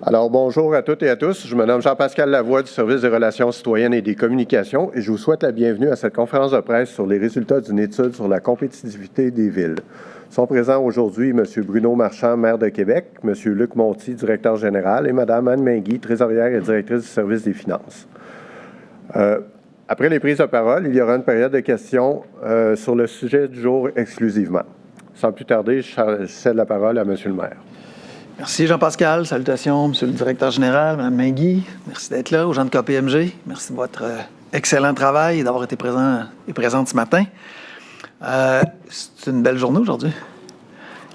Alors, bonjour à toutes et à tous. Je me nomme Jean-Pascal Lavoie du Service des relations citoyennes et des communications et je vous souhaite la bienvenue à cette conférence de presse sur les résultats d'une étude sur la compétitivité des villes. Sont présents aujourd'hui M. Bruno Marchand, maire de Québec, M. Luc Monti, directeur général, et Mme Anne Mainguy, trésorière et directrice du service des finances. Après les prises de parole, il y aura une période de questions sur le sujet du jour exclusivement. Sans plus tarder, je cède la parole à M. le maire. Merci Jean-Pascal. Salutations, Monsieur le directeur général, Mme Mainguy. Merci d'être là, aux gens de KPMG. Merci de votre excellent travail et d'avoir été présent et présente ce matin. C'est une belle journée aujourd'hui.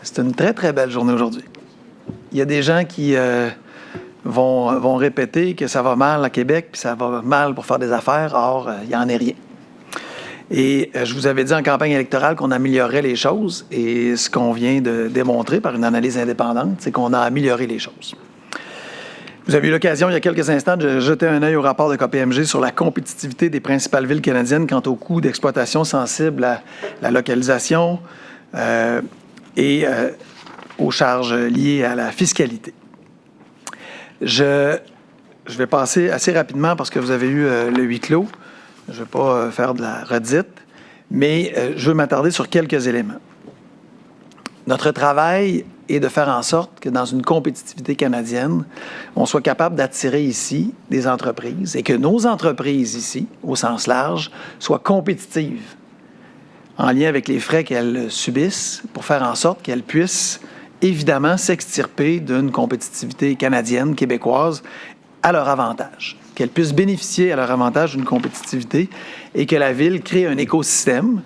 C'est une très, très belle journée aujourd'hui. Il y a des gens qui vont répéter que ça va mal à Québec puis ça va mal pour faire des affaires. Or, il n'y en est rien. Et je vous avais dit en campagne électorale qu'on améliorait les choses et ce qu'on vient de démontrer par une analyse indépendante, c'est qu'on a amélioré les choses. Vous avez eu l'occasion il y a quelques instants de jeter un œil au rapport de KPMG sur la compétitivité des principales villes canadiennes quant aux coûts d'exploitation sensibles à la localisation et aux charges liées à la fiscalité. Je vais passer assez rapidement parce que vous avez eu le huis clos. Je ne vais pas faire de la redite, mais je veux m'attarder sur quelques éléments. Notre travail est de faire en sorte que dans une compétitivité canadienne, on soit capable d'attirer ici des entreprises et que nos entreprises ici, au sens large, soient compétitives en lien avec les frais qu'elles subissent pour faire en sorte qu'elles puissent évidemment s'extirper d'une compétitivité canadienne, québécoise, à leur avantage. Qu'elles puissent bénéficier à leur avantage d'une compétitivité et que la Ville crée un écosystème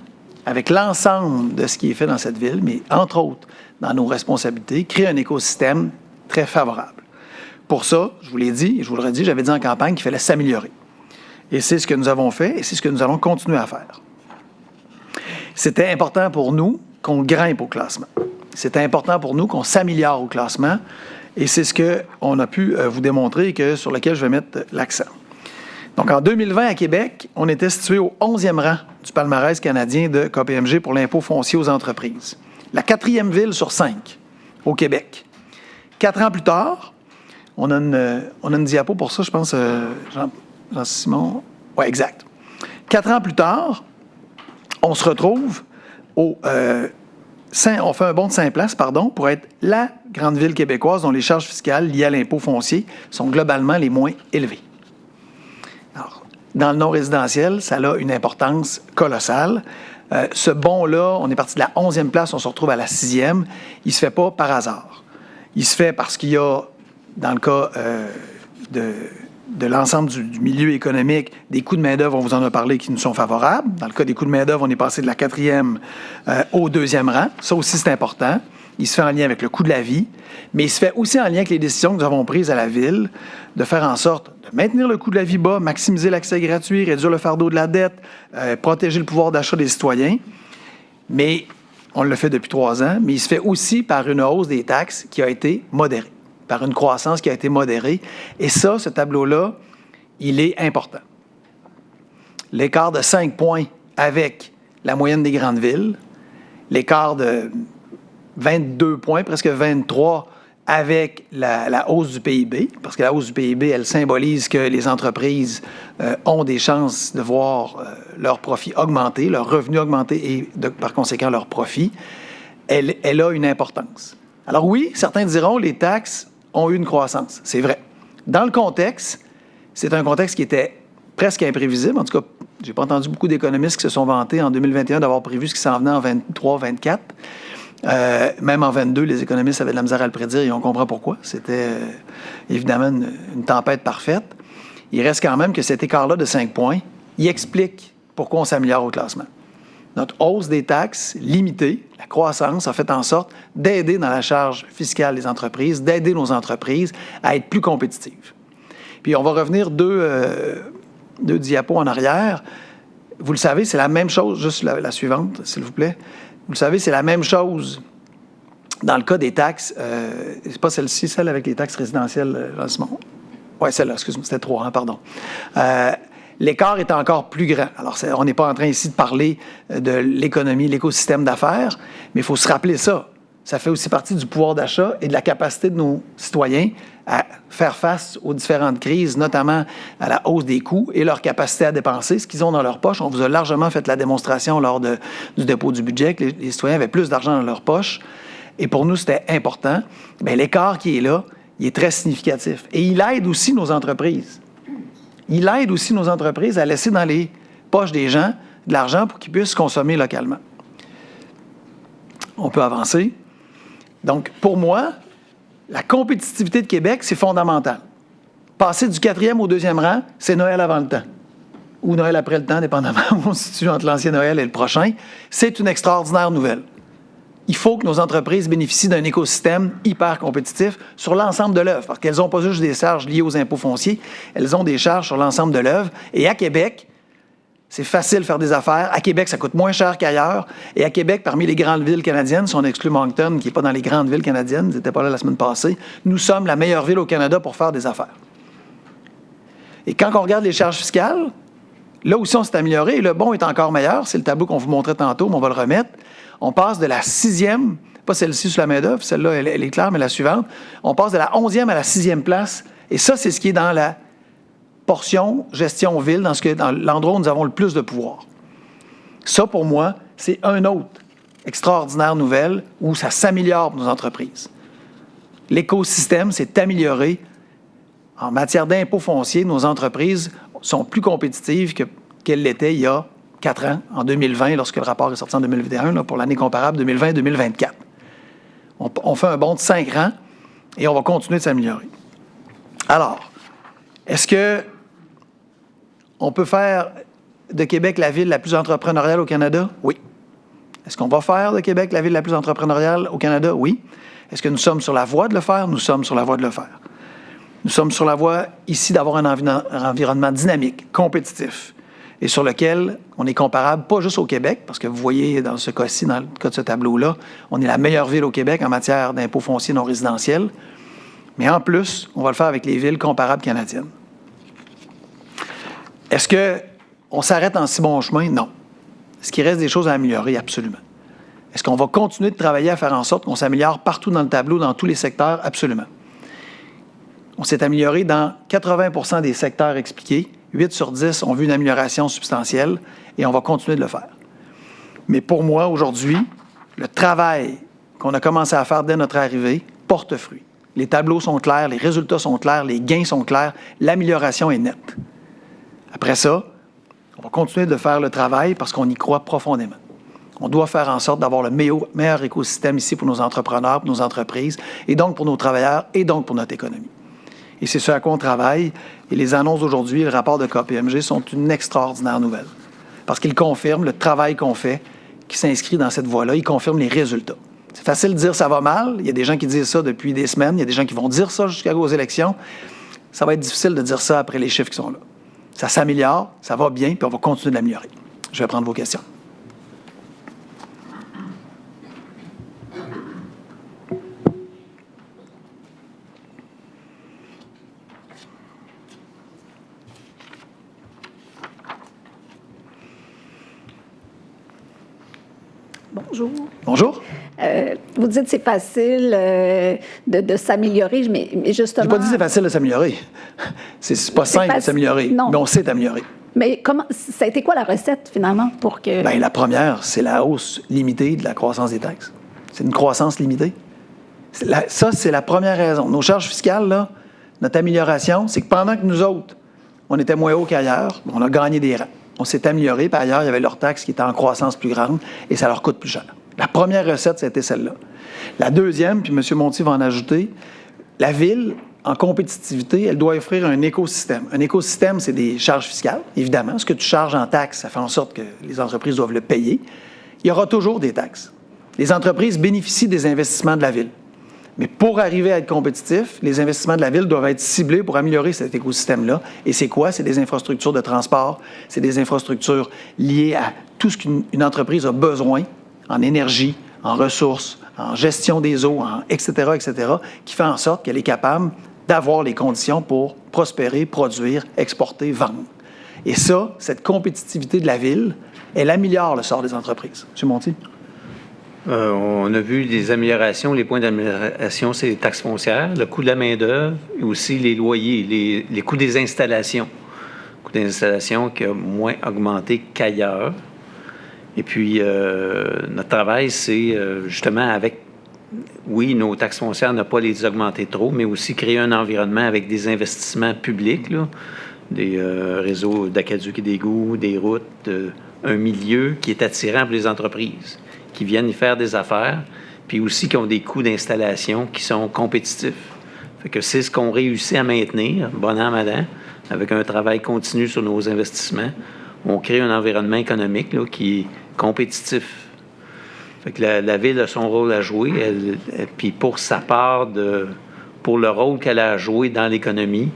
avec l'ensemble de ce qui est fait dans cette Ville, mais entre autres, dans nos responsabilités, crée un écosystème très favorable. Pour ça, je vous l'ai dit, et je vous le redis, j'avais dit en campagne qu'il fallait s'améliorer. Et c'est ce que nous avons fait et c'est ce que nous allons continuer à faire. C'était important pour nous qu'on grimpe au classement. C'était important pour nous qu'on s'améliore au classement. Et c'est ce qu'on a pu vous démontrer et sur lequel je vais mettre l'accent. Donc, en 2020, à Québec, on était situé au 11e rang du palmarès canadien de KPMG pour l'impôt foncier aux entreprises. La 4e ville sur 5 au Québec. 4 ans plus tard, on a une diapo pour ça, je pense, Jean-Simon. Oui, exact. 4 ans plus tard, on se retrouve on fait un bond de 5 places, pour être la grande ville québécoise dont les charges fiscales liées à l'impôt foncier sont globalement les moins élevées. Alors, dans le non-résidentiel, ça a une importance colossale. Ce bond-là, on est parti de la 11e place, on se retrouve à la 6e. Il ne se fait pas par hasard. Il se fait parce qu'il y a, dans le cas de l'ensemble du milieu économique, des coûts de main-d'œuvre, on vous en a parlé, qui nous sont favorables. Dans le cas des coûts de main-d'œuvre, on est passé de la 4e au 2e rang. Ça aussi, c'est important. Il se fait en lien avec le coût de la vie, mais il se fait aussi en lien avec les décisions que nous avons prises à la Ville de faire en sorte de maintenir le coût de la vie bas, maximiser l'accès gratuit, réduire le fardeau de la dette, protéger le pouvoir d'achat des citoyens. Mais on le fait depuis 3 ans, mais il se fait aussi par une hausse des taxes qui a été modérée, par une croissance qui a été modérée. Et ça, ce tableau-là, il est important. L'écart de 5 points avec la moyenne des grandes villes, l'écart de 22 points, presque 23, avec la hausse du PIB, parce que la hausse du PIB, elle symbolise que les entreprises ont des chances de voir leurs profits augmenter, leurs revenus augmenter et par conséquent leurs profits. Elle a une importance. Alors oui, certains diront les taxes ont eu une croissance. C'est vrai. Dans le contexte, c'est un contexte qui était presque imprévisible. En tout cas, je n'ai pas entendu beaucoup d'économistes qui se sont vantés en 2021 d'avoir prévu ce qui s'en venait en 23-24. Même en 22, les économistes avaient de la misère à le prédire et on comprend pourquoi. C'était évidemment une tempête parfaite. Il reste quand même que cet écart-là de 5 points, il explique pourquoi on s'améliore au classement. Notre hausse des taxes limitée, la croissance, a fait en sorte d'aider dans la charge fiscale des entreprises, d'aider nos entreprises à être plus compétitives. Puis on va revenir deux diapos en arrière. Vous le savez, c'est la même chose, juste la suivante, s'il vous plaît. Vous le savez, c'est la même chose Dans le cas des taxes, c'est pas celle-ci, celle avec les taxes résidentielles, Jean-Simon. Oui, celle-là, excuse-moi, c'était 3, pardon. L'écart est encore plus grand. Alors, on n'est pas en train ici de parler de l'économie, l'écosystème d'affaires, mais il faut se rappeler ça. Ça fait aussi partie du pouvoir d'achat et de la capacité de nos citoyens à faire face aux différentes crises, notamment à la hausse des coûts et leur capacité à dépenser ce qu'ils ont dans leur poche. On vous a largement fait la démonstration lors du dépôt du budget que les citoyens avaient plus d'argent dans leur poche. Et pour nous, c'était important. Bien, l'écart qui est là, il est très significatif. Et il aide aussi nos entreprises. Il aide aussi nos entreprises à laisser dans les poches des gens de l'argent pour qu'ils puissent consommer localement. On peut avancer. Donc, pour moi, la compétitivité de Québec, c'est fondamental. Passer du 4e au 2e rang, c'est Noël avant le temps. Ou Noël après le temps, dépendamment où on se situe entre l'ancien Noël et le prochain. C'est une extraordinaire nouvelle. Il faut que nos entreprises bénéficient d'un écosystème hyper compétitif sur l'ensemble de l'œuvre, parce qu'elles n'ont pas juste des charges liées aux impôts fonciers, elles ont des charges sur l'ensemble de l'œuvre. Et à Québec, c'est facile de faire des affaires. À Québec, ça coûte moins cher qu'ailleurs. Et à Québec, parmi les grandes villes canadiennes, si on exclut Moncton, qui n'est pas dans les grandes villes canadiennes, ils n'étaient pas là la semaine passée, nous sommes la meilleure ville au Canada pour faire des affaires. Et quand on regarde les charges fiscales, là aussi, on s'est amélioré et le bon est encore meilleur. C'est le tableau qu'on vous montrait tantôt, mais on va le remettre. On passe de la 6e, pas celle-ci sur la main-d'œuvre, celle-là, elle est claire, mais la suivante. On passe de la 11e à la 6e place. Et ça, c'est ce qui est dans la portion gestion ville, dans l'endroit où nous avons le plus de pouvoir. Ça, pour moi, c'est un autre extraordinaire nouvelle où ça s'améliore pour nos entreprises. L'écosystème s'est amélioré. En matière d'impôts fonciers, nos entreprises sont plus compétitives qu'elles l'étaient il y a 4 ans, en 2020, lorsque le rapport est sorti en 2021, là, pour l'année comparable 2020-2024. On fait un bond de 5 rangs et on va continuer de s'améliorer. Alors, est-ce qu'on peut faire de Québec la ville la plus entrepreneuriale au Canada? Oui. Est-ce qu'on va faire de Québec la ville la plus entrepreneuriale au Canada? Oui. Est-ce que nous sommes sur la voie de le faire? Nous sommes sur la voie de le faire. Nous sommes sur la voie ici d'avoir un environnement dynamique, compétitif, et sur lequel on est comparable, pas juste au Québec, parce que vous voyez dans ce cas-ci, dans le cas de ce tableau-là, on est la meilleure ville au Québec en matière d'impôts fonciers non résidentiels, mais en plus, on va le faire avec les villes comparables canadiennes. Est-ce qu'on s'arrête en si bon chemin? Non. Est-ce qu'il reste des choses à améliorer? Absolument. Est-ce qu'on va continuer de travailler à faire en sorte qu'on s'améliore partout dans le tableau, dans tous les secteurs? Absolument. On s'est amélioré dans 80% des secteurs expliqués. 8 sur 10 ont vu une amélioration substantielle et on va continuer de le faire. Mais pour moi, aujourd'hui, le travail qu'on a commencé à faire dès notre arrivée porte fruit. Les tableaux sont clairs, les résultats sont clairs, les gains sont clairs, l'amélioration est nette. Après ça, on va continuer de faire le travail parce qu'on y croit profondément. On doit faire en sorte d'avoir le meilleur écosystème ici pour nos entrepreneurs, pour nos entreprises, et donc pour nos travailleurs, et donc pour notre économie. Et c'est ce à quoi on travaille. Et les annonces d'aujourd'hui, le rapport de KPMG sont une extraordinaire nouvelle. Parce qu'ils confirment le travail qu'on fait, qui s'inscrit dans cette voie-là. Ils confirment les résultats. C'est facile de dire ça va mal. Il y a des gens qui disent ça depuis des semaines. Il y a des gens qui vont dire ça jusqu'aux élections. Ça va être difficile de dire ça après les chiffres qui sont là. Ça s'améliore, ça va bien, puis on va continuer de l'améliorer. Je vais prendre vos questions. Bonjour. Bonjour. Vous dites que c'est facile de s'améliorer, mais justement... Je n'ai pas dit que c'est facile de s'améliorer. C'est pas simple de s'améliorer, mais on sait améliorer. Mais ça a été quoi la recette, finalement, pour que... Bien, la première, c'est la hausse limitée de la croissance des taxes. C'est une croissance limitée. Ça, c'est la première raison. Nos charges fiscales, là, notre amélioration, c'est que pendant que nous autres, on était moins haut qu'ailleurs, on a gagné des rangs. On s'est amélioré, par ailleurs, il y avait leurs taxes qui étaient en croissance plus grande et ça leur coûte plus cher. La première recette, c'était celle-là. La deuxième, puis M. Monti va en ajouter, la ville, en compétitivité, elle doit offrir un écosystème. Un écosystème, c'est des charges fiscales, évidemment. Ce que tu charges en taxes, ça fait en sorte que les entreprises doivent le payer. Il y aura toujours des taxes. Les entreprises bénéficient des investissements de la ville. Mais pour arriver à être compétitif, les investissements de la ville doivent être ciblés pour améliorer cet écosystème-là. Et c'est quoi? C'est des infrastructures de transport, c'est des infrastructures liées à tout ce qu'une entreprise a besoin en énergie, en ressources, en gestion des eaux, etc., qui fait en sorte qu'elle est capable d'avoir les conditions pour prospérer, produire, exporter, vendre. Et ça, cette compétitivité de la ville, elle améliore le sort des entreprises. M. Monti? On a vu des améliorations. Les points d'amélioration, c'est les taxes foncières, le coût de la main-d'œuvre et aussi les loyers, les coûts des installations. Le coût des installations qui a moins augmenté qu'ailleurs. Et puis, notre travail, c'est justement avec, oui, nos taxes foncières, ne pas les augmenter trop, mais aussi créer un environnement avec des investissements publics, là, des réseaux d'aqueducs et d'égouts, des routes, un milieu qui est attirant pour les entreprises, qui viennent y faire des affaires, puis aussi qui ont des coûts d'installation qui sont compétitifs. Fait que c'est ce qu'on réussit à maintenir, bon an, mal an, avec un travail continu sur nos investissements. On crée un environnement économique là, qui est compétitif. Fait que la Ville a son rôle à jouer, puis pour sa part, pour le rôle qu'elle a à jouer dans l'économie,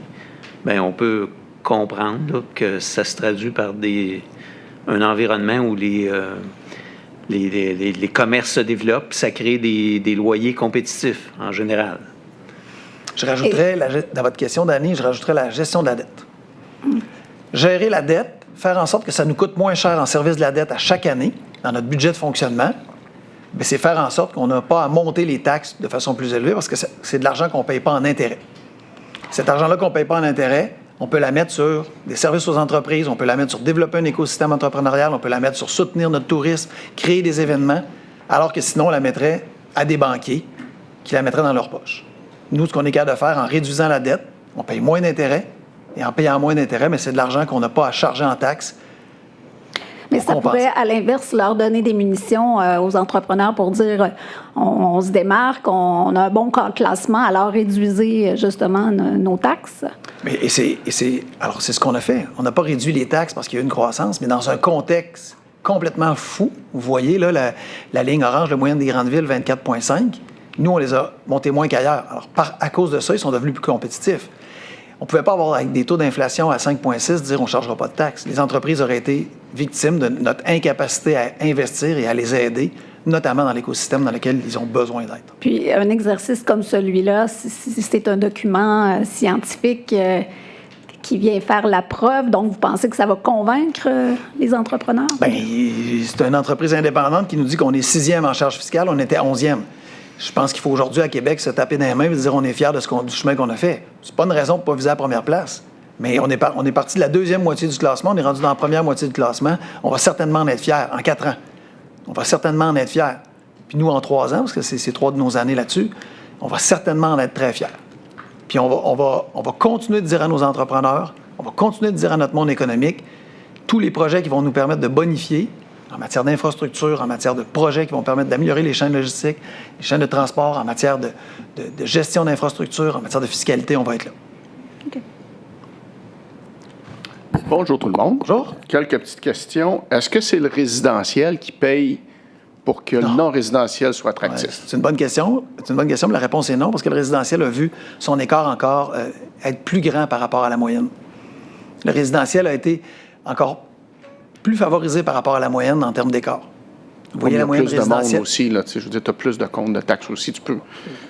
bien, on peut comprendre là, que ça se traduit par un environnement où les commerces se développent, ça crée des loyers compétitifs en général. Je rajouterais, dans votre question, Dany, je rajouterais la gestion de la dette. Gérer la dette, faire en sorte que ça nous coûte moins cher en service de la dette à chaque année, dans notre budget de fonctionnement, bien, c'est faire en sorte qu'on n'a pas à monter les taxes de façon plus élevée parce que c'est de l'argent qu'on ne paye pas en intérêt. Cet argent-là qu'on ne paye pas en intérêt, on peut la mettre sur des services aux entreprises, on peut la mettre sur développer un écosystème entrepreneurial, on peut la mettre sur soutenir notre tourisme, créer des événements, alors que sinon, on la mettrait à des banquiers qui la mettraient dans leur poche. Nous, ce qu'on est capable de faire en réduisant la dette, on paye moins d'intérêts, et en payant moins d'intérêts, mais c'est de l'argent qu'on n'a pas à charger en taxes. Mais ça pourrait, à l'inverse, leur donner des munitions aux entrepreneurs pour dire on se démarque, on a un bon classement, alors réduisez justement nos taxes. Alors, c'est ce qu'on a fait. On n'a pas réduit les taxes parce qu'il y a eu une croissance, mais dans un contexte complètement fou. Vous voyez, là, la ligne orange, la moyenne des grandes villes, 24,5. Nous, on les a montés moins qu'ailleurs. Alors, à cause de ça, ils sont devenus plus compétitifs. On ne pouvait pas avoir, avec des taux d'inflation à 5,6, dire on ne chargera pas de taxes. Les entreprises auraient été victimes de notre incapacité à investir et à les aider, notamment dans l'écosystème dans lequel ils ont besoin d'être. Puis, un exercice comme celui-là, si c'est un document scientifique qui vient faire la preuve, donc vous pensez que ça va convaincre les entrepreneurs? Bien, c'est une entreprise indépendante qui nous dit qu'on est 6e en charge fiscale, on était 11e. Je pense qu'il faut aujourd'hui à Québec se taper dans les mains et dire on est fiers de du chemin qu'on a fait. C'est pas une raison pour ne pas viser la première place. Mais on est parti de la deuxième moitié du classement, on est rendu dans la première moitié du classement. On va certainement en être fiers en 4 ans. On va certainement en être fiers. Puis nous, en 3 ans, parce que c'est 3 de nos années là-dessus, on va certainement en être très fiers. Puis on va continuer de dire à nos entrepreneurs, on va continuer de dire à notre monde économique, tous les projets qui vont nous permettre de bonifier, en matière d'infrastructure, en matière de projets qui vont permettre d'améliorer les chaînes logistiques, les chaînes de transport, en matière de gestion d'infrastructure, en matière de fiscalité, on va être là. OK. Bonjour tout le monde. Bonjour. Quelques petites questions. Est-ce que c'est le résidentiel qui paye pour que le non-résidentiel soit attractif? Ouais, c'est une bonne question. C'est une bonne question, mais la réponse est non, parce que le résidentiel a vu son écart encore être plus grand par rapport à la moyenne. Le résidentiel a été encore plus favorisé par rapport à la moyenne en termes d'écart. Vous voyez la moyenne résidentielle. Il y a plus de monde aussi, là, je veux dire, tu as plus de comptes de taxes aussi, tu peux.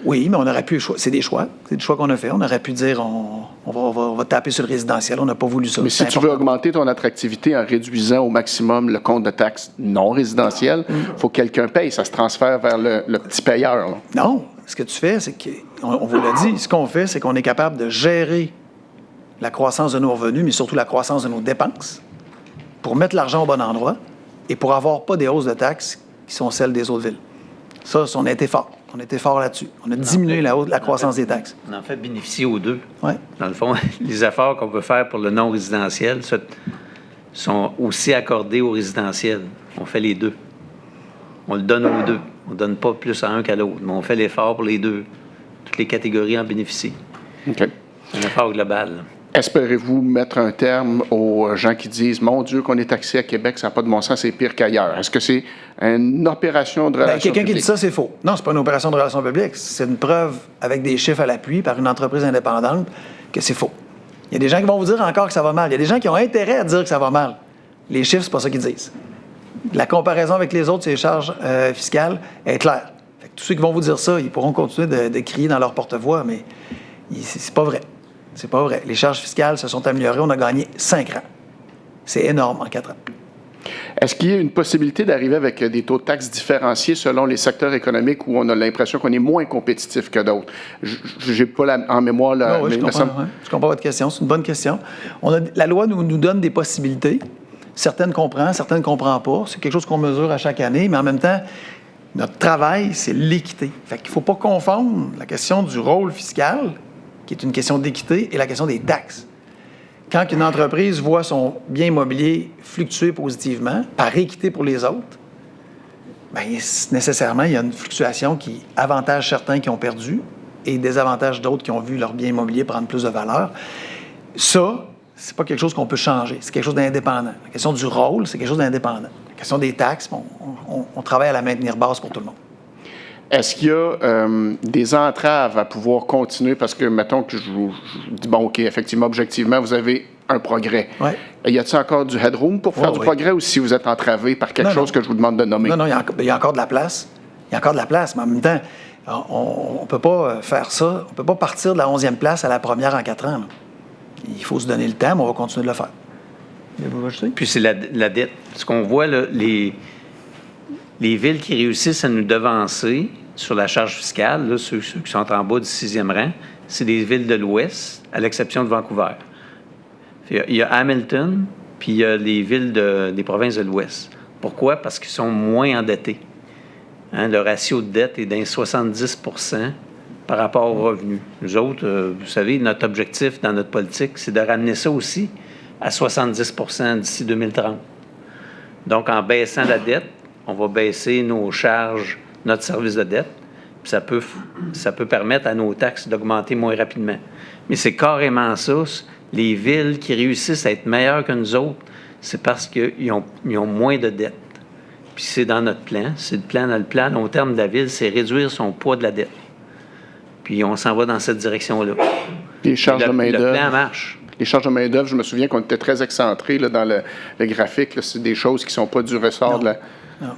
Oui, mais on aurait pu... C'est des choix qu'on a fait. On aurait pu dire, on va taper sur le résidentiel. On n'a pas voulu ça. Mais si tu veux augmenter ton attractivité en réduisant au maximum le compte de taxes non résidentiel, il faut que quelqu'un paye. Ça se transfère vers le petit payeur. Là. Non. Ce que tu fais, c'est qu'on vous l'a dit, ce qu'on fait, c'est qu'on est capable de gérer la croissance de nos revenus, mais surtout la croissance de nos dépenses, pour mettre l'argent au bon endroit et pour avoir pas des hausses de taxes qui sont celles des autres villes. Ça, on a été fort. On a été fort là-dessus. On a diminué la croissance des taxes. On en fait bénéficier aux deux. Ouais. Dans le fond, les efforts qu'on peut faire pour le non-résidentiel sont aussi accordés au résidentiel. On fait les deux. On le donne aux deux. On ne donne pas plus à un qu'à l'autre, mais on fait l'effort pour les deux. Toutes les catégories en bénéficient. OK. C'est un effort global. Espérez-vous mettre un terme aux gens qui disent « Mon Dieu, qu'on est taxé à Québec, ça n'a pas de bon sens, c'est pire qu'ailleurs ». Est-ce que c'est une opération de relations publiques? Quelqu'un qui dit ça, c'est faux. Non, c'est pas une opération de relations publiques. C'est une preuve avec des chiffres à l'appui par une entreprise indépendante que c'est faux. Il y a des gens qui vont vous dire encore que ça va mal. Il y a des gens qui ont intérêt à dire que ça va mal. Les chiffres, c'est pas ça qu'ils disent. La comparaison avec les autres, ces charges fiscales, est claire. Fait que tous ceux qui vont vous dire ça, ils pourront continuer de crier dans leur porte-voix, mais c'est pas vrai. C'est pas vrai. Les charges fiscales se sont améliorées. On a gagné 5 rangs. C'est énorme en 4 ans. Est-ce qu'il y a une possibilité d'arriver avec des taux de taxes différenciés selon les secteurs économiques où on a l'impression qu'on est moins compétitif que d'autres? Je n'ai pas en mémoire... Non, oui, je comprends votre question. C'est une bonne question. La loi nous donne des possibilités. Certaines comprend, certaines ne comprend pas. C'est quelque chose qu'on mesure à chaque année, mais en même temps, notre travail, c'est l'équité. Fait qu'il ne faut pas confondre la question du rôle fiscal, qui est une question d'équité, et la question des taxes. Quand une entreprise voit son bien immobilier fluctuer positivement, par équité pour les autres, bien, nécessairement, il y a une fluctuation qui avantage certains qui ont perdu et désavantage d'autres qui ont vu leur bien immobilier prendre plus de valeur. Ça, c'est pas quelque chose qu'on peut changer. C'est quelque chose d'indépendant. La question du rôle, c'est quelque chose d'indépendant. La question des taxes, on travaille à la maintenir basse pour tout le monde. Est-ce qu'il y a des entraves à pouvoir continuer? Parce que, mettons que je vous dis, bon, OK, effectivement, objectivement, vous avez un progrès. Ouais. Y a-t-il encore du headroom pour faire du progrès ou si vous êtes entravé par quelque chose que je vous demande de nommer? Non, il y a encore de la place. Il y a encore de la place, mais en même temps, on ne peut pas faire ça. On ne peut pas partir de la 11e place à la première en 4 ans. Là. Il faut se donner le temps, mais on va continuer de le faire. Puis c'est la dette. Ce qu'on voit, là, les villes qui réussissent à nous devancer sur la charge fiscale, là, ceux qui sont en bas du 6e rang, c'est des villes de l'Ouest, à l'exception de Vancouver. Il y a Hamilton, puis il y a les villes des provinces de l'Ouest. Pourquoi? Parce qu'ils sont moins endettés. Hein, le ratio de dette est d'un 70 % par rapport aux revenus. Nous autres, vous savez, notre objectif dans notre politique, c'est de ramener ça aussi à 70 % d'ici 2030. Donc, en baissant la dette, on va baisser nos charges, notre service de dette, puis ça peut permettre à nos taxes d'augmenter moins rapidement. Mais c'est carrément ça. Les villes qui réussissent à être meilleures que nous autres, c'est parce qu'ils ont moins de dettes. Puis c'est dans notre plan. C'est le plan dans le plan. Au terme de la ville, c'est réduire son poids de la dette. Puis on s'en va dans cette direction-là. Les charges de main-d'œuvre. Le plan marche. Les charges de main-d'œuvre, je me souviens qu'on était très excentrés là, dans le graphique. Là, c'est des choses qui ne sont pas du ressort de la... Non.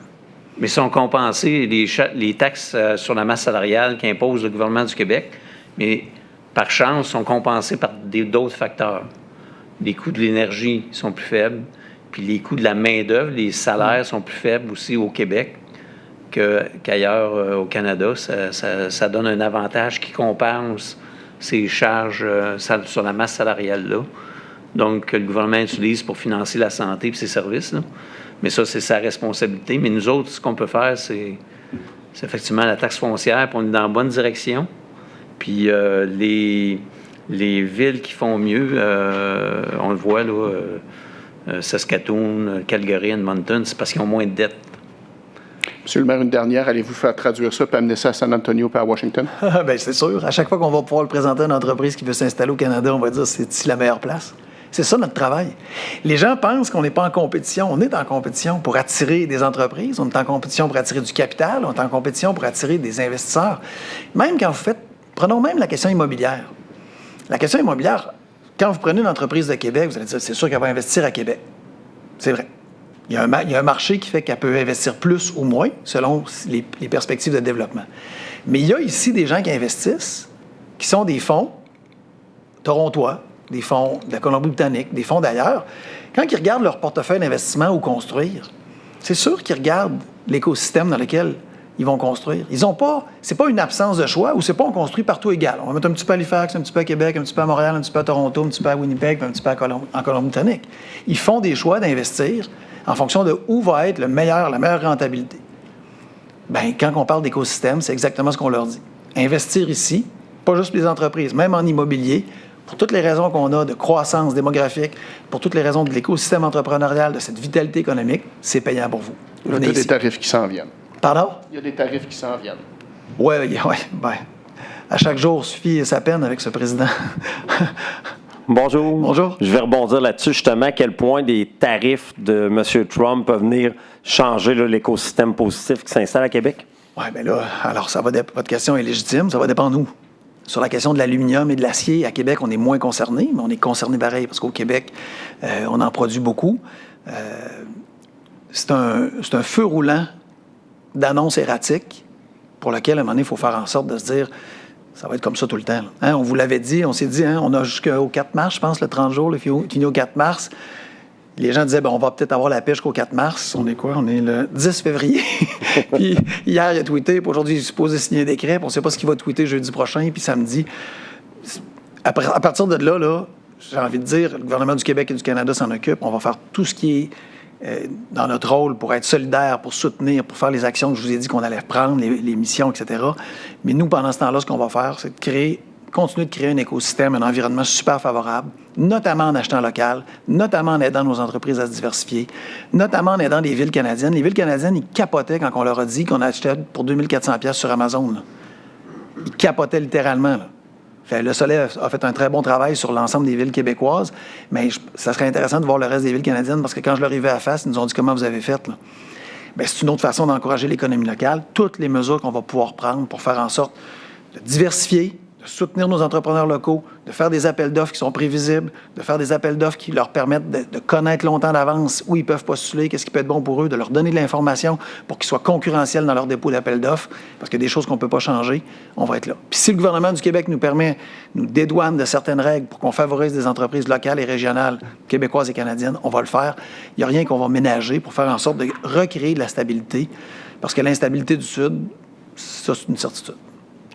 Mais sont compensées les taxes sur la masse salariale qu'impose le gouvernement du Québec, mais par chance, sont compensées par d'autres facteurs. Les coûts de l'énergie sont plus faibles, puis les coûts de la main-d'œuvre, les salaires sont plus faibles aussi au Québec qu'ailleurs au Canada. Ça donne un avantage qui compense ces charges sur la masse salariale-là, donc que le gouvernement utilise pour financer la santé et ses services, là. Mais ça, c'est sa responsabilité. Mais nous autres, ce qu'on peut faire, c'est effectivement la taxe foncière, puis on est dans la bonne direction. Puis les villes qui font mieux, on le voit, là, Saskatoon, Calgary, Edmonton, c'est parce qu'ils ont moins de dettes. Monsieur le maire, une dernière, allez-vous faire traduire ça et amener ça à San Antonio et à Washington? Bien, c'est sûr. À chaque fois qu'on va pouvoir le présenter à une entreprise qui veut s'installer au Canada, on va dire c'est ici la meilleure place. C'est ça notre travail. Les gens pensent qu'on n'est pas en compétition. On est en compétition pour attirer des entreprises, on est en compétition pour attirer du capital, on est en compétition pour attirer des investisseurs. Même quand vous prenons même la question immobilière. La question immobilière, quand vous prenez une entreprise de Québec, vous allez dire, c'est sûr qu'elle va investir à Québec. C'est vrai. Il y a un marché qui fait qu'elle peut investir plus ou moins selon les perspectives de développement. Mais il y a ici des gens qui investissent, qui sont des fonds torontois, des fonds de la Colombie-Britannique, des fonds d'ailleurs. Quand ils regardent leur portefeuille d'investissement ou construire, c'est sûr qu'ils regardent l'écosystème dans lequel ils vont construire. Ils ont pas, c'est pas une absence de choix ou c'est pas on construit partout égal. On va mettre un petit peu à Halifax, un petit peu à Québec, un petit peu à Montréal, un petit peu à Toronto, un petit peu à Winnipeg, un petit peu en Colombie-Britannique. Ils font des choix d'investir en fonction de où va être la meilleure rentabilité. Bien, quand on parle d'écosystème, c'est exactement ce qu'on leur dit. Investir ici, pas juste les entreprises, même en immobilier, pour toutes les raisons qu'on a de croissance démographique, pour toutes les raisons de l'écosystème entrepreneurial, de cette vitalité économique, c'est payant pour vous. Il y a des tarifs qui s'en viennent. Pardon? Il y a des tarifs qui s'en viennent. Oui. Ben, à chaque jour suffit sa peine avec ce président. Bonjour. Bonjour. Je vais rebondir là-dessus, justement, à quel point des tarifs de M. Trump peuvent venir changer là, l'écosystème positif qui s'installe à Québec? Oui, bien là, alors votre question est légitime, ça va dépendre de nous. Sur la question de l'aluminium et de l'acier, à Québec, on est moins concerné, mais on est concerné pareil, parce qu'au Québec, on en produit beaucoup. c'est un feu roulant d'annonces erratiques pour lequel, à un moment donné, il faut faire en sorte de se dire ça va être comme ça tout le temps. Hein? On vous l'avait dit, on s'est dit, hein, on a jusqu'au 4 mars, je pense, le 30 jours, le fini au 4 mars. Les gens disaient, on va peut-être avoir la pêche jusqu'au 4 mars. On est quoi? On est le 10 février. Puis hier, il a tweeté, puis aujourd'hui, il est supposé signer un décret, puis on ne sait pas ce qu'il va tweeter jeudi prochain, puis samedi. À partir de là, j'ai envie de dire, le gouvernement du Québec et du Canada s'en occupe. On va faire tout ce qui est dans notre rôle pour être solidaire, pour soutenir, pour faire les actions que je vous ai dit qu'on allait prendre, les missions, etc. Mais nous, pendant ce temps-là, ce qu'on va faire, c'est continuer de créer un écosystème, un environnement super favorable, notamment en achetant local, notamment en aidant nos entreprises à se diversifier, notamment en aidant les villes canadiennes. Les villes canadiennes, ils capotaient quand on leur a dit qu'on achetait pour 2400 $ sur Amazon. Là. Ils capotaient littéralement. Là. Le Soleil a fait un très bon travail sur l'ensemble des villes québécoises, mais ça serait intéressant de voir le reste des villes canadiennes parce que quand je leur ai vu à face, ils nous ont dit comment vous avez fait. Là. Bien, c'est une autre façon d'encourager l'économie locale. Toutes les mesures qu'on va pouvoir prendre pour faire en sorte de diversifier, de soutenir nos entrepreneurs locaux, de faire des appels d'offres qui sont prévisibles, de faire des appels d'offres qui leur permettent de connaître longtemps d'avance où ils peuvent postuler, qu'est-ce qui peut être bon pour eux, de leur donner de l'information pour qu'ils soient concurrentiels dans leur dépôt d'appels d'offres, parce qu'il y a des choses qu'on ne peut pas changer, on va être là. Puis si le gouvernement du Québec nous dédouane de certaines règles pour qu'on favorise des entreprises locales et régionales, québécoises et canadiennes, on va le faire. Il n'y a rien qu'on va ménager pour faire en sorte de recréer de la stabilité, parce que l'instabilité du Sud, ça, c'est une certitude.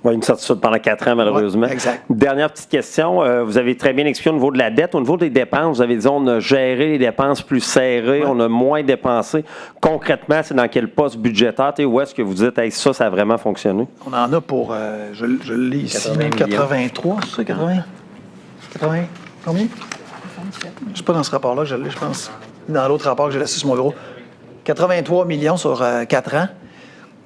Oui, une certitude pendant 4 ans, malheureusement. Ouais, exact. Dernière petite question. Vous avez très bien expliqué au niveau de la dette. Au niveau des dépenses, vous avez dit on a géré les dépenses plus serrées, on a moins dépensé. Concrètement, c'est dans quel poste budgétaire? Où est-ce que vous dites ça a vraiment fonctionné? On en a pour, je l'ai ici, 83, c'est ça, 80? Combien? 67. Je ne sais pas dans ce rapport-là, je l'ai, je pense. Dans l'autre rapport que j'ai laissé sur mon bureau. 83 millions sur 4 ans.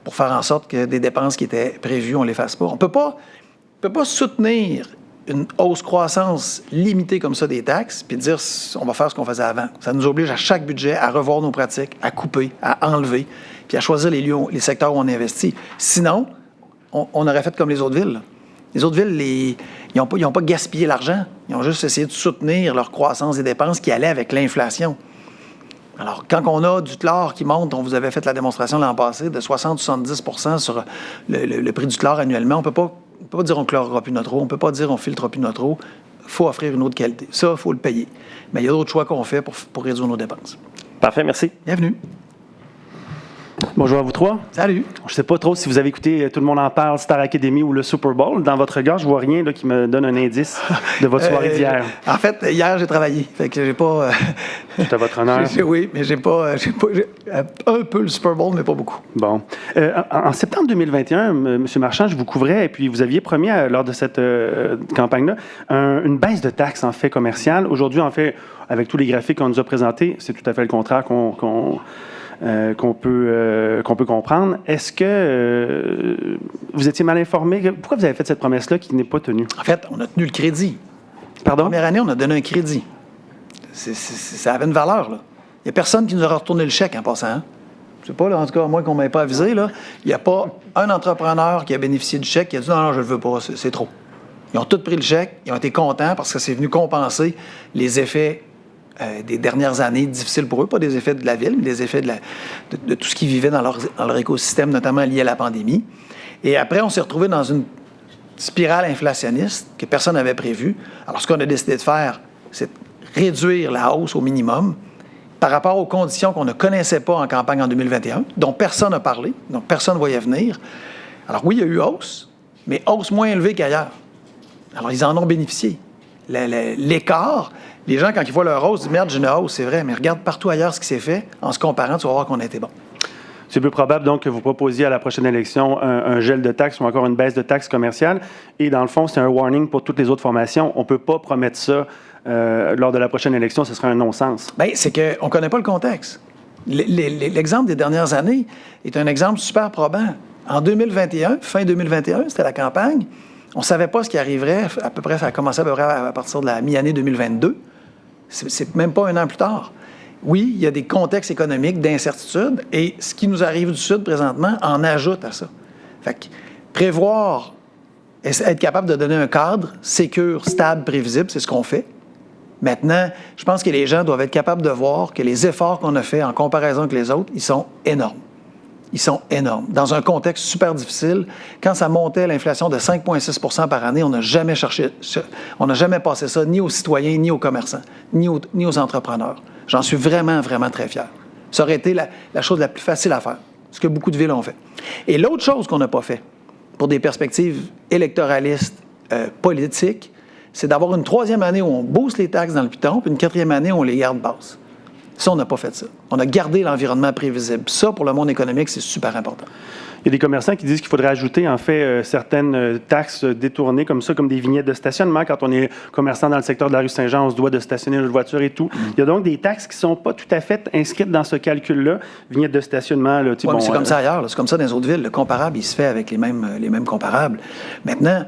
Pour faire en sorte que des dépenses qui étaient prévues, on ne les fasse pas. On ne peut pas soutenir une hausse croissance limitée comme ça des taxes puis dire on va faire ce qu'on faisait avant. Ça nous oblige à chaque budget à revoir nos pratiques, à couper, à enlever, puis à choisir les lieux, les secteurs où on investit. Sinon, on aurait fait comme les autres villes. Les autres villes, ils n'ont pas gaspillé l'argent. Ils ont juste essayé de soutenir leur croissance des dépenses qui allait avec l'inflation. Alors, quand on a du chlore qui monte, on vous avait fait la démonstration l'an passé, de 60-70 % sur le prix du chlore annuellement, on ne peut pas dire on ne chlorera plus notre eau, on ne peut pas dire on ne filtrera plus notre eau. Il faut offrir une eau de qualité. Ça, il faut le payer. Mais il y a d'autres choix qu'on fait pour réduire nos dépenses. Parfait, merci. Bienvenue. Bonjour à vous trois. Salut. Je ne sais pas trop si vous avez écouté Tout le monde en parle, Star Academy ou le Super Bowl. Dans votre regard, je ne vois rien là, qui me donne un indice de votre soirée d'hier. En fait, hier, j'ai travaillé. Fait que j'ai pas... C'est à votre honneur. Oui, mais j'ai un peu le Super Bowl, mais pas beaucoup. Bon. En septembre 2021, M. Marchand, je vous couvrais et puis vous aviez promis lors de cette campagne-là une baisse de taxes en fait commerciales. Aujourd'hui, en fait, avec tous les graphiques qu'on nous a présentés, c'est tout à fait le contraire qu'on peut comprendre. Est-ce que vous étiez mal informé? Pourquoi vous avez fait cette promesse-là qui n'est pas tenue? En fait, on a tenu le crédit. Pardon? La première année, on a donné un crédit. Ça avait une valeur, là. Il n'y a personne qui nous aura retourné le chèque en passant. Hein? Je sais pas, là, en tout cas, moi qu'on ne m'ait pas avisé, là, il n'y a pas un entrepreneur qui a bénéficié du chèque qui a dit non, je ne le veux pas, c'est trop. Ils ont tous pris le chèque, ils ont été contents parce que c'est venu compenser les effets des dernières années difficiles pour eux, pas des effets de la ville, mais des effets de tout ce qu'ils vivaient dans leur écosystème, notamment lié à la pandémie. Et après, on s'est retrouvé dans une spirale inflationniste que personne n'avait prévue. Alors, ce qu'on a décidé de faire, c'est réduire la hausse au minimum par rapport aux conditions qu'on ne connaissait pas en campagne en 2021, dont personne n'a parlé, dont personne ne voyait venir. Alors oui, il y a eu hausse, mais hausse moins élevée qu'ailleurs. Alors, ils en ont bénéficié. L'écart, les gens, quand ils voient leur hausse, disent « Merde, j'ai une hausse, c'est vrai, mais regarde partout ailleurs ce qui s'est fait. En se comparant, tu vas voir qu'on a été bon. » C'est peu probable, donc, que vous proposiez à la prochaine élection un gel de taxes ou encore une baisse de taxes commerciales. Et dans le fond, c'est un warning pour toutes les autres formations. On ne peut pas promettre ça lors de la prochaine élection. Ce serait un non-sens. Bien, c'est qu'on ne connaît pas le contexte. L'exemple des dernières années est un exemple super probant. En 2021, fin 2021, c'était la campagne. On ne savait pas ce qui arriverait. À peu près, ça a commencé à peu près à partir de la mi-année 2022. C'est même pas un an plus tard. Oui, il y a des contextes économiques d'incertitude et ce qui nous arrive du Sud présentement en ajoute à ça. Fait que prévoir, être capable de donner un cadre sécure, stable, prévisible, c'est ce qu'on fait. Maintenant, je pense que les gens doivent être capables de voir que les efforts qu'on a faits en comparaison avec les autres, ils sont énormes. Ils sont énormes. Dans un contexte super difficile, quand ça montait l'inflation de 5,6 par année, on n'a jamais passé ça ni aux citoyens, ni aux commerçants, ni aux entrepreneurs. J'en suis vraiment, vraiment très fier. Ça aurait été la chose la plus facile à faire, ce que beaucoup de villes ont fait. Et l'autre chose qu'on n'a pas fait, pour des perspectives électoralistes politiques, c'est d'avoir une troisième année où on booste les taxes dans le piton, puis une quatrième année où on les garde basses. Ça, on n'a pas fait ça. On a gardé l'environnement prévisible. Ça, pour le monde économique, c'est super important. Il y a des commerçants qui disent qu'il faudrait ajouter, en fait, certaines taxes détournées comme ça, comme des vignettes de stationnement. Quand on est commerçant dans le secteur de la rue Saint-Jean, on se doit de stationner notre voiture et tout. Il y a donc des taxes qui ne sont pas tout à fait inscrites dans ce calcul-là. Vignettes de stationnement, là, mais c'est comme ça ailleurs. C'est comme ça dans les autres villes. Le comparable, il se fait avec les mêmes comparables. Maintenant,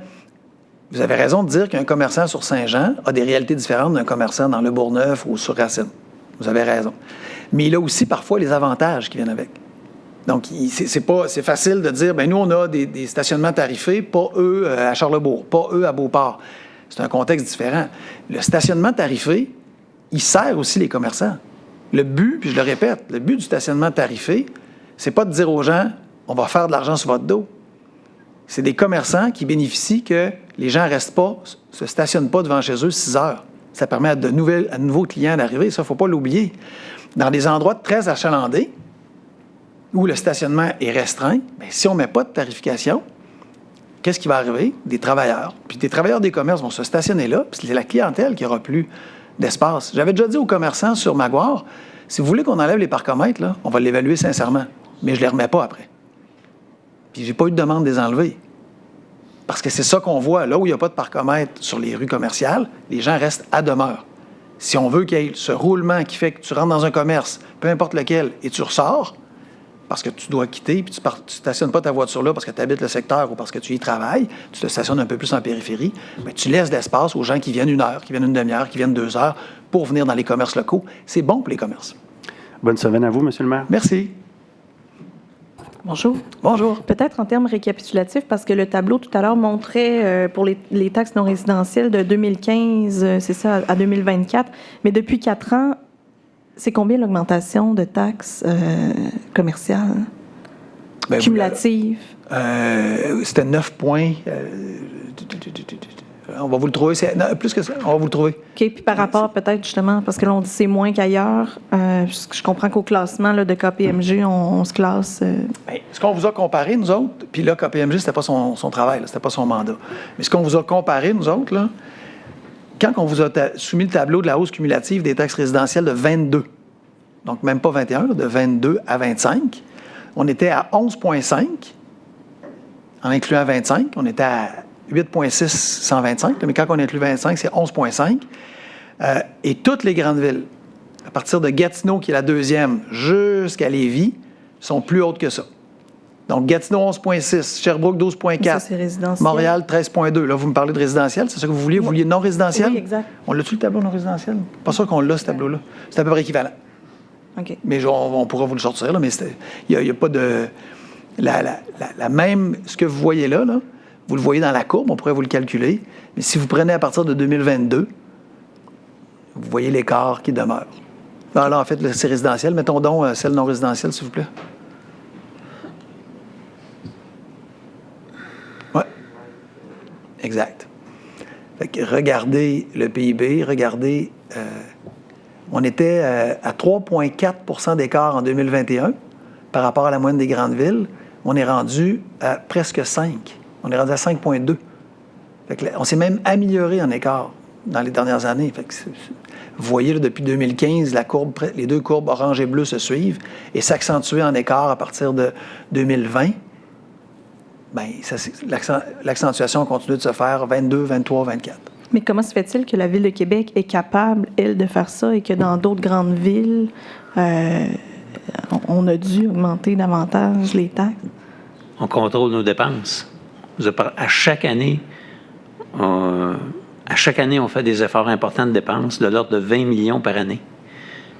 vous avez raison de dire qu'un commerçant sur Saint-Jean a des réalités différentes d'un commerçant dans Le Bourgneuf ou sur Racine. Vous avez raison. Mais il a aussi parfois les avantages qui viennent avec. Donc, c'est facile de dire, bien, nous, on a des stationnements tarifés, pas eux à Charlesbourg, pas eux à Beauport. C'est un contexte différent. Le stationnement tarifé, il sert aussi les commerçants. Le but, puis je le répète, le but du stationnement tarifé, c'est pas de dire aux gens, on va faire de l'argent sur votre dos. C'est des commerçants qui bénéficient que les gens se stationnent pas devant chez eux 6 heures. Ça permet à de nouveaux clients d'arriver. Ça, il ne faut pas l'oublier. Dans des endroits très achalandés, où le stationnement est restreint, bien, si on ne met pas de tarification, qu'est-ce qui va arriver? Des travailleurs. Puis des travailleurs des commerces vont se stationner là, puis c'est la clientèle qui n'aura plus d'espace. J'avais déjà dit aux commerçants sur Maguire, si vous voulez qu'on enlève les parcomètres, là, on va l'évaluer sincèrement, mais je ne les remets pas après. Puis j'ai pas eu de demande de les enlever. Parce que c'est ça qu'on voit. Là où il n'y a pas de parcomètre sur les rues commerciales, les gens restent à demeure. Si on veut qu'il y ait ce roulement qui fait que tu rentres dans un commerce, peu importe lequel, et tu ressors, parce que tu dois quitter, puis tu ne stationnes pas ta voiture là parce que tu habites le secteur ou parce que tu y travailles, tu te stationnes un peu plus en périphérie, mais tu laisses l'espace aux gens qui viennent 1 heure, qui viennent une demi-heure, qui viennent 2 heures pour venir dans les commerces locaux. C'est bon pour les commerces. Bonne semaine à vous, M. le maire. Merci. Bonjour. Bonjour. Peut-être en termes récapitulatifs, parce que le tableau tout à l'heure montrait pour les taxes non résidentielles de 2015, c'est ça, à 2024. Mais depuis 4 ans, c'est combien l'augmentation de taxes commerciales cumulatives? C'était 9 points. On va vous le trouver. Plus que ça, on va vous le trouver. OK. Puis par rapport, peut-être, justement, parce que là, on dit c'est moins qu'ailleurs. Je comprends qu'au classement là, de KPMG, on se classe. Bien, ce qu'on vous a comparé, nous autres, puis là, KPMG, c'était pas son travail, c'était pas son mandat. Mais ce qu'on vous a comparé, nous autres, là, quand on vous a soumis le tableau de la hausse cumulative des taxes résidentielles de 22, donc même pas 21, là, de 22 à 25, on était à 11,5, en incluant 25, on était à 8,6 125, mais quand on inclut 25, c'est 11,5. Et toutes les grandes villes, à partir de Gatineau, qui est la deuxième, jusqu'à Lévis, sont plus hautes que ça. Donc, Gatineau, 11,6, Sherbrooke, 12,4, Montréal, 13,2. Là, vous me parlez de résidentiel, c'est ça que vous vouliez? Vous vouliez non résidentiel? Oui, exact. On l'a-tu, le tableau non résidentiel? Pas sûr qu'on l'a, ce tableau-là. C'est à peu près équivalent. OK. Mais on pourra vous le sortir, là, mais il n'y a pas de... La même... Ce que vous voyez là, vous le voyez dans la courbe, on pourrait vous le calculer. Mais si vous prenez à partir de 2022, vous voyez l'écart qui demeure. Là, en fait, c'est résidentiel. Mettons donc celle non résidentielle, s'il vous plaît. Oui. Exact. Fait que regardez le PIB, regardez... on était à 3,4 d'écart en 2021 par rapport à la moyenne des grandes villes. On est rendu à presque 5. On est rendu à 5,2. On s'est même amélioré en écart dans les dernières années. Fait que vous voyez, là, depuis 2015, les deux courbes orange et bleu se suivent et s'accentuer en écart à partir de 2020. Bien, l'accentuation continue de se faire 22, 23, 24. Mais comment se fait-il que la Ville de Québec est capable, elle, de faire ça et que dans d'autres grandes villes, on a dû augmenter davantage les taxes? On contrôle nos dépenses. À chaque année, on fait des efforts importants de dépenses de l'ordre de 20 millions par année.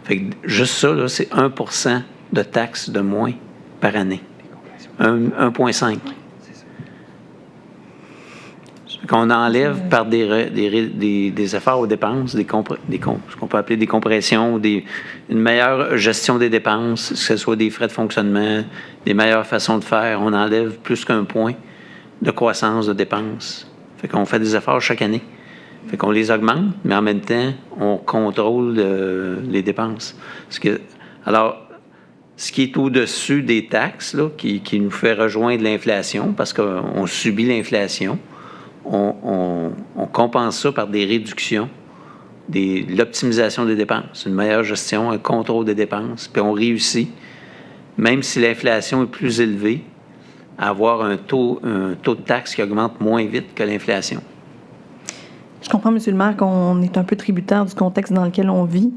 Fait que juste ça, là, c'est 1% de taxes de moins par année. 1,5. Fait qu'on enlève par des efforts aux dépenses, ce qu'on peut appeler des compressions, une meilleure gestion des dépenses, que ce soit des frais de fonctionnement, des meilleures façons de faire. On enlève plus qu'un point de croissance de dépenses. Fait qu'on fait des efforts chaque année. Fait qu'on les augmente, mais en même temps, on contrôle les dépenses. Alors, ce qui est au-dessus des taxes, là, qui nous fait rejoindre l'inflation, parce qu'on subit l'inflation, on compense ça par des réductions, l'optimisation des dépenses, une meilleure gestion, un contrôle des dépenses, puis on réussit, même si l'inflation est plus élevée, à avoir un taux de taxe qui augmente moins vite que l'inflation. Je comprends, M. le maire, qu'on est un peu tributaire du contexte dans lequel on vit,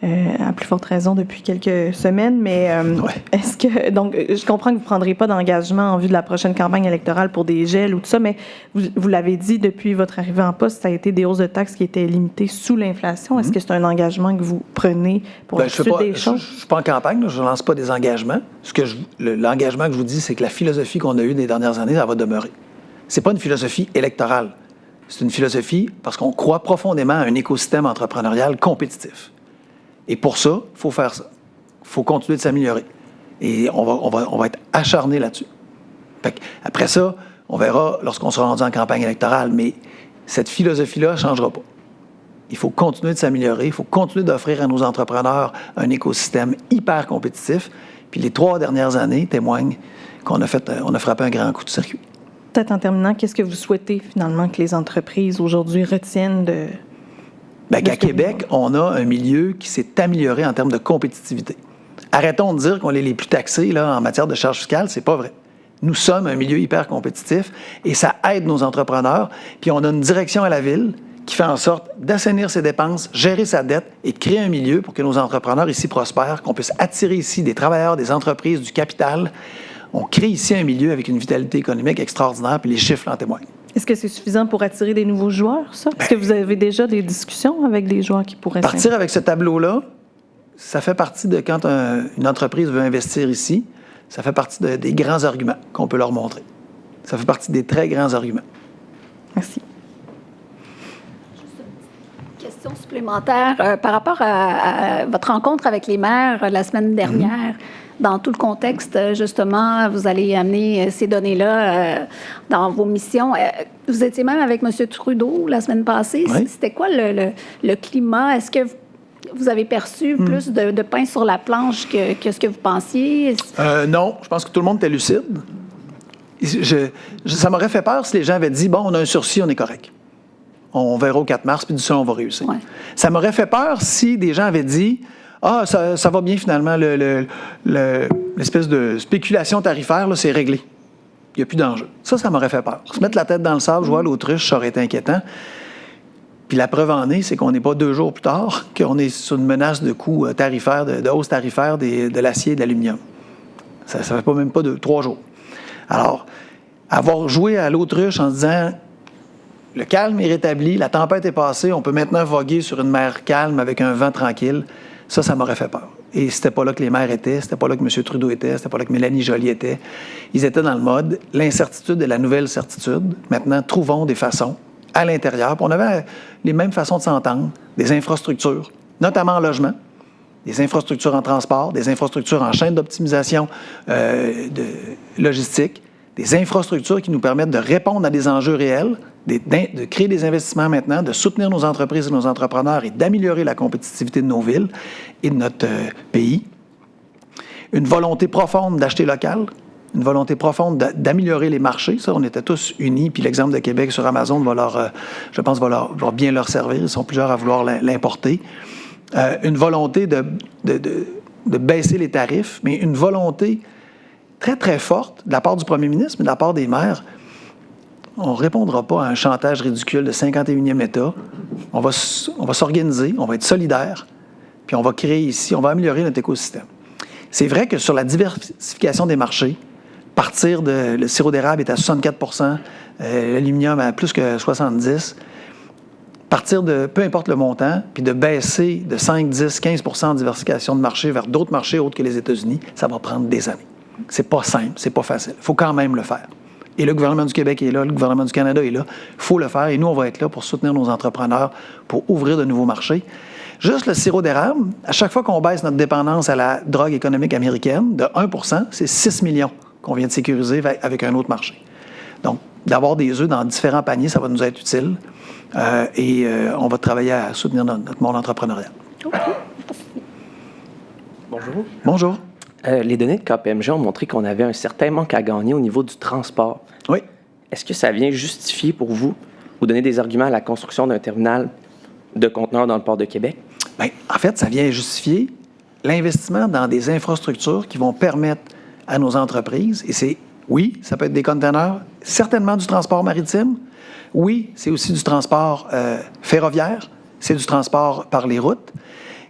à plus forte raison depuis quelques semaines, mais est-ce que... Donc, je comprends que vous ne prendrez pas d'engagement en vue de la prochaine campagne électorale pour des gels ou tout ça, mais vous l'avez dit, depuis votre arrivée en poste, ça a été des hausses de taxes qui étaient limitées sous l'inflation. Est-ce que c'est un engagement que vous prenez pour la suite des choses? Je ne suis pas en campagne, là, je ne lance pas des engagements. L'engagement que je vous dis, c'est que la philosophie qu'on a eue des dernières années, ça va demeurer. Ce n'est pas une philosophie électorale. C'est une philosophie parce qu'on croit profondément à un écosystème entrepreneurial compétitif. Et pour ça, il faut faire ça. Il faut continuer de s'améliorer. Et on va être acharné là-dessus. Après ça, on verra lorsqu'on sera rendu en campagne électorale, mais cette philosophie-là ne changera pas. Il faut continuer de s'améliorer, il faut continuer d'offrir à nos entrepreneurs un écosystème hyper compétitif. Puis les 3 dernières années témoignent qu'on a frappé un grand coup de circuit. Peut-être en terminant, qu'est-ce que vous souhaitez finalement que les entreprises aujourd'hui retiennent de... Qu'à Québec, on a un milieu qui s'est amélioré en termes de compétitivité. Arrêtons de dire qu'on est les plus taxés là, en matière de charges fiscales, c'est pas vrai. Nous sommes un milieu hyper compétitif et ça aide nos entrepreneurs. Puis on a une direction à la ville qui fait en sorte d'assainir ses dépenses, gérer sa dette et de créer un milieu pour que nos entrepreneurs ici prospèrent, qu'on puisse attirer ici des travailleurs, des entreprises, du capital. On crée ici un milieu avec une vitalité économique extraordinaire, puis les chiffres en témoignent. Est-ce que c'est suffisant pour attirer des nouveaux joueurs, ça? Est-ce que vous avez déjà des discussions avec des joueurs qui pourraient... Partir avec ce tableau-là, ça fait partie de quand une entreprise veut investir ici, ça fait partie des grands arguments qu'on peut leur montrer. Ça fait partie des très grands arguments. Merci. Juste une question supplémentaire par rapport à votre rencontre avec les maires la semaine dernière. Dans tout le contexte, justement, vous allez amener ces données-là dans vos missions. Vous étiez même avec M. Trudeau la semaine passée. Oui. C'était quoi le climat? Est-ce que vous avez perçu plus de pain sur la planche que ce que vous pensiez? Non, je pense que tout le monde était lucide. Ça m'aurait fait peur si les gens avaient dit, bon, on a un sursis, on est correct. On verra au 4 mars, puis du ça, on va réussir. Ouais. Ça m'aurait fait peur si des gens avaient dit, ça va bien finalement, l'espèce de spéculation tarifaire, là, c'est réglé. Il n'y a plus d'enjeu. Ça m'aurait fait peur. Se mettre la tête dans le sable, jouer à l'autruche, ça aurait été inquiétant. Puis la preuve en est, c'est qu'on n'est pas 2 jours plus tard qu'on est sur une menace de coût tarifaire, de hausse tarifaire de l'acier et de l'aluminium. Ça ne fait pas même pas 3 jours. Alors, avoir joué à l'autruche en disant le calme est rétabli, la tempête est passée, on peut maintenant voguer sur une mer calme avec un vent tranquille, ça m'aurait fait peur. Et c'était pas là que les maires étaient, c'était pas là que M. Trudeau était, c'était pas là que Mélanie Joly était. Ils étaient dans le mode l'incertitude et la nouvelle certitude. Maintenant, trouvons des façons à l'intérieur. Puis on avait les mêmes façons de s'entendre, des infrastructures, notamment en logement, des infrastructures en transport, des infrastructures en chaîne d'optimisation de logistique, des infrastructures qui nous permettent de répondre à des enjeux réels, de créer des investissements maintenant, de soutenir nos entreprises et nos entrepreneurs et d'améliorer la compétitivité de nos villes et de notre pays. Une volonté profonde d'acheter local, une volonté profonde d'améliorer les marchés. Ça, on était tous unis. Puis l'exemple de Québec sur Amazon va bien leur servir. Ils sont plusieurs à vouloir l'importer. Une volonté de baisser les tarifs, mais une volonté très, très forte de la part du premier ministre, mais de la part des maires. On ne répondra pas à un chantage ridicule de 51e État. On va s'organiser, on va être solidaires, puis on va créer ici, on va améliorer notre écosystème. C'est vrai que sur la diversification des marchés, le sirop d'érable est à 64 %, l'aluminium à plus que 70 %, partir de peu importe le montant, puis de baisser de 5, 10, 15 % de diversification de marché vers d'autres marchés autres que les États-Unis, ça va prendre des années. C'est pas simple, c'est pas facile. Il faut quand même le faire. Et le gouvernement du Québec est là, le gouvernement du Canada est là. Il faut le faire et nous, on va être là pour soutenir nos entrepreneurs, pour ouvrir de nouveaux marchés. Juste le sirop d'érable, à chaque fois qu'on baisse notre dépendance à la drogue économique américaine de 1 %, c'est 6 millions qu'on vient de sécuriser avec un autre marché. Donc, d'avoir des œufs dans différents paniers, ça va nous être utile. On va travailler à soutenir notre monde entrepreneurial. Bonjour. Bonjour. Les données de KPMG ont montré qu'on avait un certain manque à gagner au niveau du transport. Oui. Est-ce que ça vient justifier pour vous ou donner des arguments à la construction d'un terminal de conteneurs dans le port de Québec? Bien, en fait, ça vient justifier l'investissement dans des infrastructures qui vont permettre à nos entreprises, et c'est, oui, ça peut être des conteneurs, certainement du transport maritime, oui, c'est aussi du transport ferroviaire, c'est du transport par les routes.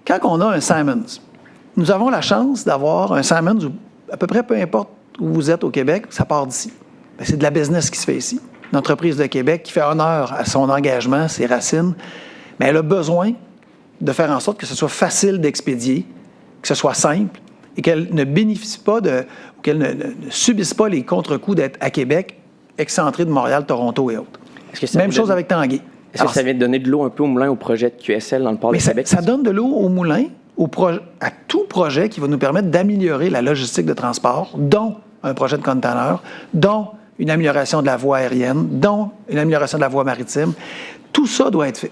Quand on a un Simons, nous avons la chance d'avoir un Simons où, à peu près peu importe où vous êtes au Québec, ça part d'ici. Bien, c'est de la business qui se fait ici. Une entreprise de Québec qui fait honneur à son engagement, ses racines, mais elle a besoin de faire en sorte que ce soit facile d'expédier, que ce soit simple et qu'elle ne bénéficie pas ou qu'elle ne subisse pas les contre-coups d'être à Québec, excentré de Montréal, Toronto et autres. Même chose avec Tanguay. Est-ce que ça vient de donner de l'eau un peu au moulin au projet de QSL dans le port de Québec? Ça donne de l'eau au moulin à tout projet qui va nous permettre d'améliorer la logistique de transport, dont un projet de conteneur, dont une amélioration de la voie aérienne, dont une amélioration de la voie maritime. Tout ça doit être fait.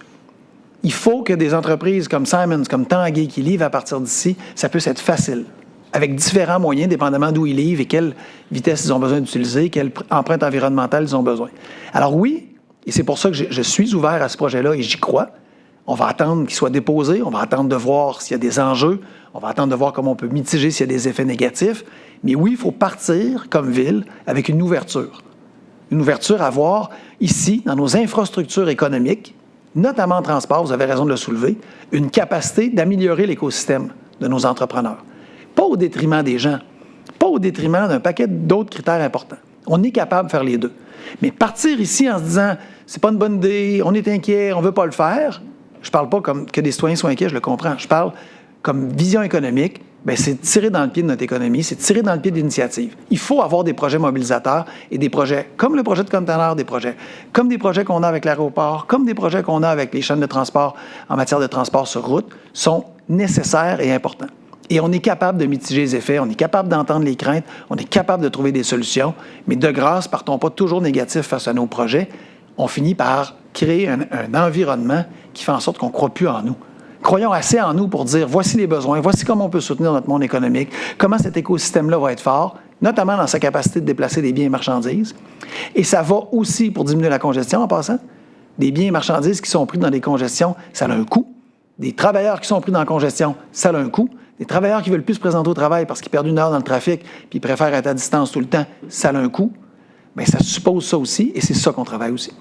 Il faut que des entreprises comme Simons, comme Tanguay, qui livrent à partir d'ici, ça puisse être facile, avec différents moyens, dépendamment d'où ils livrent et quelle vitesse ils ont besoin d'utiliser, quelle empreinte environnementale ils ont besoin. Alors oui, et c'est pour ça que je suis ouvert à ce projet-là et j'y crois. On va attendre qu'il soit déposé, on va attendre de voir s'il y a des enjeux, on va attendre de voir comment on peut mitiger s'il y a des effets négatifs. Mais oui, il faut partir comme ville avec une ouverture. Une ouverture à voir ici, dans nos infrastructures économiques, notamment en transport, vous avez raison de le soulever, une capacité d'améliorer l'écosystème de nos entrepreneurs. Pas au détriment des gens, pas au détriment d'un paquet d'autres critères importants. On est capable de faire les deux. Mais partir ici en se disant « c'est pas une bonne idée, on est inquiet, on veut pas le faire », je ne parle pas comme que des citoyens soient inquiets, je le comprends. Je parle comme vision économique, bien, c'est tirer dans le pied de notre économie, c'est tirer dans le pied de l'initiative. Il faut avoir des projets mobilisateurs et des projets comme le projet de conteneur, des projets comme des projets qu'on a avec l'aéroport, comme des projets qu'on a avec les chaînes de transport en matière de transport sur route, sont nécessaires et importants. Et on est capable de mitiger les effets, on est capable d'entendre les craintes, on est capable de trouver des solutions, mais de grâce, partons pas toujours négatifs face à nos projets. On finit par créer un environnement qui fait en sorte qu'on ne croit plus en nous. Croyons assez en nous pour dire voici les besoins, voici comment on peut soutenir notre monde économique, comment cet écosystème-là va être fort, notamment dans sa capacité de déplacer des biens et marchandises. Et ça va aussi pour diminuer la congestion en passant. Des biens et marchandises qui sont pris dans des congestions, ça a un coût. Des travailleurs qui sont pris dans la congestion, ça a un coût. Des travailleurs qui ne veulent plus se présenter au travail parce qu'ils perdent une heure dans le trafic puis ils préfèrent être à distance tout le temps, ça a un coût. Bien, ça suppose ça aussi et c'est ça qu'on travaille aussi.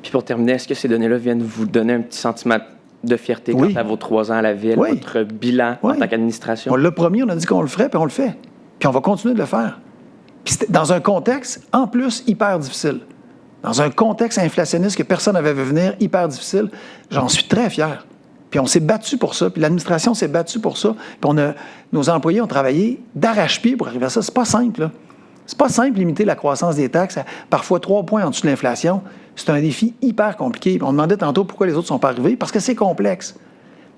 Puis pour terminer, est-ce que ces données-là viennent vous donner un petit sentiment de fierté quant à vos 3 ans à la Ville, votre bilan en tant qu'administration? On l'a promis, on a dit qu'on le ferait, puis on le fait. Puis on va continuer de le faire. Puis dans un contexte, en plus, hyper difficile. Dans un contexte inflationniste que personne n'avait vu venir, hyper difficile, j'en suis très fier. Puis on s'est battu pour ça, puis l'administration s'est battue pour ça. Puis nos employés ont travaillé d'arrache-pied pour arriver à ça. C'est pas simple, là. C'est pas simple de limiter la croissance des taxes à parfois 3 points en dessous de l'inflation. C'est un défi hyper compliqué. On demandait tantôt pourquoi les autres ne sont pas arrivés, parce que c'est complexe.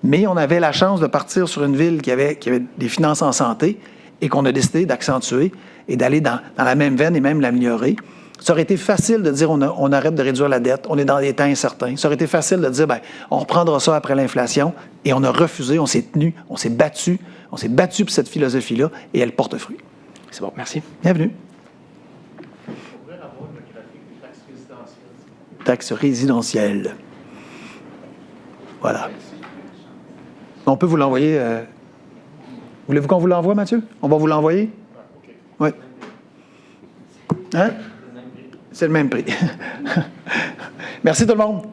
Mais on avait la chance de partir sur une ville qui avait des finances en santé et qu'on a décidé d'accentuer et d'aller dans la même veine et même l'améliorer. Ça aurait été facile de dire on arrête de réduire la dette, on est dans des temps incertains. Ça aurait été facile de dire on reprendra ça après l'inflation et on a refusé, on s'est tenu, on s'est battu pour cette philosophie-là et elle porte fruit. C'est bon, merci. Bienvenue. Taxe résidentielle. Voilà. On peut vous l'envoyer. Voulez-vous qu'on vous l'envoie, Mathieu? On va vous l'envoyer? Oui. Hein? C'est le même prix. Merci tout le monde.